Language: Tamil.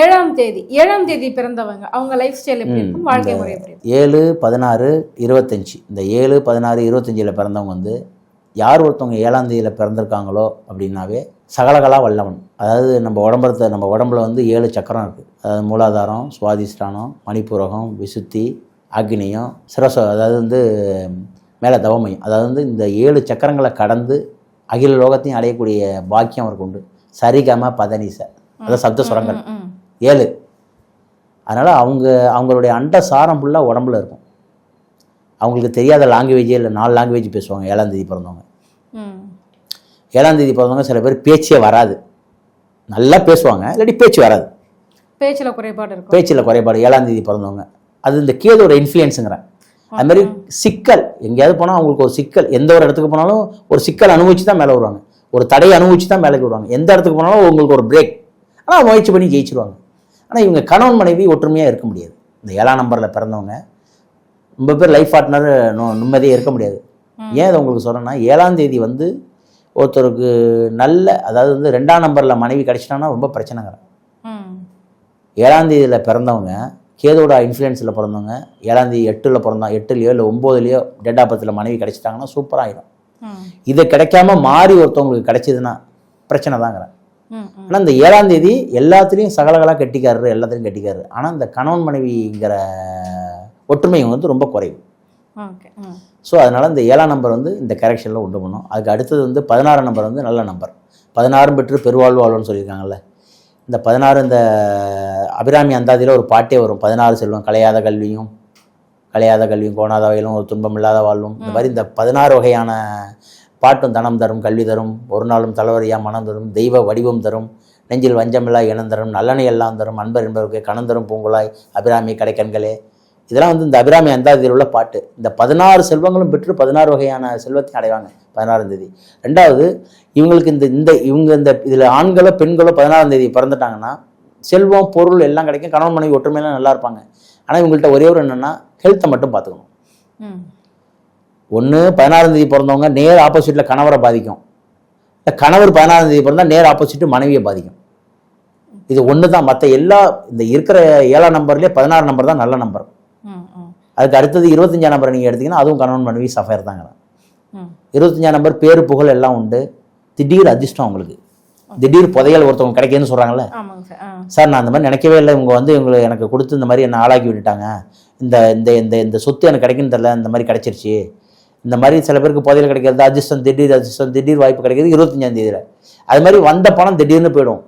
ஏழாம் தேதி பிறந்தவங்க அவங்க லைஃப் ஸ்டைல் எப்படி இருக்கும், வாழ்க்கை முறை எப்படி இருக்கும்? 7, 16, 25 இந்த 7, 16, 25 பிறந்தவங்க வந்து யார் ஒருத்தவங்க 7ஆம் தேதியில் பிறந்திருக்காங்களோ அப்படின்னாவே சகலகலா வல்லவன். அதாவது நம்ம உடம்புல வந்து 7 சக்கரம் இருக்குது. அதாவது மூலாதாரம், சுவாதிஷ்டானம், மணிப்பூரகம், விசுத்தி, ஆக்னியம், சிரசம், அதாவது வந்து மேலே தவமையம். அதாவது வந்து இந்த 7 சக்கரங்களை கடந்து அகில லோகத்தையும் அடையக்கூடிய பாக்கியம் அவருக்கு உண்டு. சரிகம பதனிச, அதாவது சப்த சுரங்கள் 7. அதனால் அவங்களுடைய அண்ட சாரம் ஃபுல்லாக உடம்புல இருக்கும். அவங்களுக்கு தெரியாத லாங்குவேஜே இல்லை, 4 லாங்குவேஜ் பேசுவாங்க 7ஆம் தேதி பிறந்தவங்க. 7ஆம் தேதி பிறந்தவங்க சில பேர் பேச்சே வராது, நல்லா பேசுவாங்க, இல்லாட்டி பேச்சு வராது, பேச்சில் குறைபாடு இருக்கும். பேச்சில் குறைபாடு 7ஆம் தேதி பிறந்தவங்க. அது இந்த கேதோட இன்ஃப்ளூயன்ஸுங்கிறேன். அது மாதிரி சிக்கல், எங்கேயாவது போனால் அவங்களுக்கு ஒரு சிக்கல், எந்த ஒரு இடத்துக்கு போனாலும் ஒரு சிக்கல் அனுபவிச்சு தான் மேலே வருவாங்க, ஒரு தடையை அனுபவிச்சு தான் மேலே வருவாங்க. எந்த இடத்துக்கு போனாலும் உங்களுக்கு ஒரு பிரேக், ஆனால் முயற்சி பண்ணி ஜெயிச்சிருவாங்க. ஆனால் இவங்க கணவன் மனைவி ஒற்றுமையாக இருக்க முடியாது. இந்த 7ஆம் நம்பரில் பிறந்தவங்க ரொம்ப பேர் லைஃப் பார்ட்னர் நிம்மதியாக இருக்க முடியாது. ஏன் அதை உங்களுக்கு சொல்கிறேன்னா, 7ஆம் தேதி வந்து ஒருத்தருக்கு நல்ல, அதாவது வந்து 2ஆம் நம்பரில் மனைவி கிடச்சிட்டாங்கன்னா ரொம்ப பிரச்சனைங்கிறேன். 7ஆம் தேதியில் பிறந்தவங்க கேதோட இன்ஃப்ளூயன்ஸில் பிறந்தவங்க 7ஆம் தேதி 8ல் பிறந்தாங்க, 8லையோ இல்லை 9லையோ டேட் ஆஃப் பர்த்தில் மனைவி கிடச்சிட்டாங்கன்னா சூப்பராகிடும். இது கிடைக்காம மாறி ஒருத்தவங்களுக்கு கிடைச்சிதுன்னா பிரச்சனை தாங்கிறேன். ஆனால் இந்த 7ஆம் தேதி எல்லாத்துலேயும் சகலகலாக கெட்டிக்காரரு, எல்லாத்துலேயும் கெட்டிக்காரரு. ஆனால் இந்த கணவன் மனைவிங்கிற ஒற்றுமை வந்து ரொம்ப குறைவு. ஸோ அதனால் இந்த 7ஆம் நம்பர் வந்து இந்த கரெக்ஷனில் உண்டு பண்ணும். அதுக்கு அடுத்தது வந்து 16ஆம் நம்பர் வந்து நல்ல நம்பர். 16 பெற்று பெருவாழ்வு வாழ்வுன்னு சொல்லியிருக்காங்கல்ல. இந்த 16 இந்த அபிராமி அந்தாதியில் ஒரு பாட்டே வரும், 16 செல்வம் கலையாத கல்வியும் கோணாத வகையிலும் ஒரு துன்பம் இல்லாத வாழ்வும். இந்த மாதிரி இந்த 16 வகையான பாட்டும் தனம் தரும், கல்வி தரும், ஒரு நாளும் தலைவரியா மனம் தரும், தெய்வ வடிவம் தரும், நெஞ்சில் வஞ்சமில்லா இனம் தரும், நல்லனை எல்லாம் தரும், அன்பர் என்பவருக்கு கணம் தரும் பூங்குழாய் அபிராமி கடைக்கண்களே. இதெல்லாம் வந்து இந்த அபிராமி அந்தாதியில் உள்ள பாட்டு. இந்த 16 செல்வங்களும் பெற்று 16 வகையான செல்வத்தை அடைவாங்க 16ஆம் தேதி. ரெண்டாவது, இவங்களுக்கு இந்த இதில் ஆண்களோ பெண்களோ 16ஆம் தேதி பிறந்துட்டாங்கன்னா செல்வம் பொருள் எல்லாம் கிடைக்கும், கணவன் மனைவி ஒற்றுமையெல்லாம் நல்லா இருப்பாங்க. ஆனால் இவங்கள்ட்ட ஒரே ஒரு என்னென்னா ஹெல்த்தை மட்டும் பார்த்துக்கணும். ஒன்று 16ஆம் தேதி பிறந்தவங்க நேர் ஆப்போசிட்டில் கணவரை பாதிக்கும், இல்லை கணவர் 16ஆம் தேதி பிறந்தால் நேர் ஆப்போசிட்டு மனைவியை பாதிக்கும். இது ஒன்று தான். மற்ற எல்லா இந்த இருக்கிற 7ஆம் நம்பர்லேயே 16 நம்பர் தான் நல்ல நம்பர். அதுக்கு அடுத்தது 25ஆம் நம்பரை நீங்கள் எடுத்திங்கன்னா அதுவும் கணவன் மனைவி சஃபயர் தாங்க. 25ஆம் நம்பர் பேரு புகழ் எல்லாம் உண்டு, திடீர் அதிர்ஷ்டம் அவங்களுக்கு, திடீர் புதையல் ஒருத்தவங்க கிடைக்குதுன்னு சொல்கிறாங்களே. சார் நான் அந்த மாதிரி நினைக்கவே இல்லை, இவங்க வந்து இவங்களை எனக்கு கொடுத்து இந்த மாதிரி என்னை ஆளாக்கி விட்டுட்டாங்க, இந்த இந்த இந்த இந்த சொத்து எனக்கு கிடைக்குன்னு தெரியல, இந்த மாதிரி கிடைச்சிருச்சு. இந்த மாதிரி சில பேருக்கு புதையல் கிடைக்கிறது அதிர்ஷ்டம், திடீர் வாய்ப்பு கிடைக்கிறது 25ஆம் தேதியில். அது மாதிரி வந்த பணம் திடீர்னு போயிடும்.